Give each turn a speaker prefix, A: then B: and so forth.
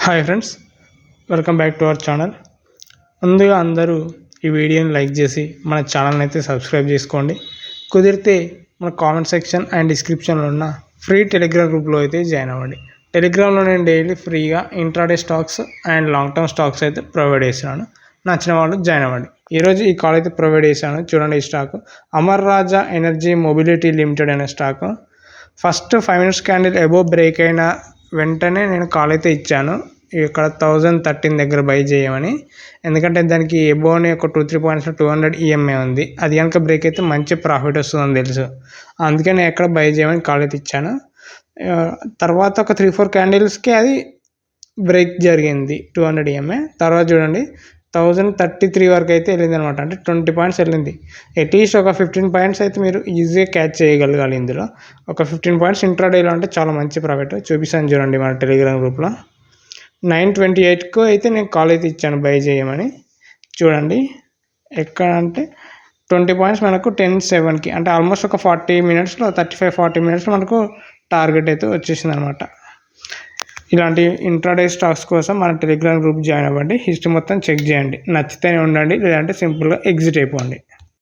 A: Hi friends, welcome back to our channel. ముందుగా అందరూ ఈ వీడియోని లైక్ చేసి మన ఛానల్ని అయితే సబ్స్క్రైబ్ చేసుకోండి. కుదిరితే మన కామెంట్ సెక్షన్ అండ్ డిస్క్రిప్షన్లో ఉన్న ఫ్రీ టెలిగ్రామ్ గ్రూప్లో అయితే జాయిన్ అవ్వండి. టెలిగ్రామ్లో నేను డైలీ ఫ్రీగా intraday stocks and long term stocks అయితే ప్రొవైడ్ చేస్తున్నాను. నచ్చిన వాళ్ళు జాయిన్ అవ్వండి. ఈరోజు ఈ కాల్ అయితే ప్రొవైడ్ చేశాను. చూడండి, ఈ స్టాక్ అమర్ రాజా ఎనర్జీ మొబిలిటీ లిమిటెడ్ అనే stock. First 5 minutes candle above break అయిన వెంటనే నేను కాల్ అయితే ఇచ్చాను, ఇక్కడ 1013 దగ్గర బై చేయమని. ఎందుకంటే దానికి ఎబోని ఒక 2-3 points 200 EMA ఉంది. అది కనుక బ్రేక్ అయితే మంచి ప్రాఫిట్ వస్తుందని తెలుసు, అందుకే నేను ఎక్కడ బై చేయమని కాల్ అయితే ఇచ్చాను. తర్వాత ఒక 3-4 క్యాండిల్స్కి అది బ్రేక్ జరిగింది 200 EMA. తర్వాత చూడండి 1033 వరకు అయితే వెళ్ళింది అనమాట. అంటే 20 points వెళ్ళింది. అట్లీస్ట్ ఒక 15 points అయితే మీరు ఈజీగా క్యాచ్ చేయగలగాలి. ఇందులో ఒక 15 points ఇంట్రాడేలో అంటే చాలా మంచి ప్రాఫిట్. చూపిస్తాను చూడండి మన టెలిగ్రామ్ గ్రూప్లో. 9:28కు అయితే నేను కాల్ అయితే ఇచ్చాను బై చేయమని. చూడండి ఎక్కడ అంటే 20 points మనకు 10:07కి, అంటే ఆల్మోస్ట్ ఒక 40 minutesలో 35-40 minutesలో మనకు టార్గెట్ అయితే వచ్చేసింది అనమాట. ఇలాంటి ఇంట్రాడే స్టాక్స్ కోసం మన టెలిగ్రామ్ గ్రూప్ జాయిన్ అవ్వండి. హిస్టరీ మొత్తం చెక్ చేయండి. నచ్చితేనే ఉండండి, లేదంటే సింపుల్గా ఎగ్జిట్ అయిపోండి.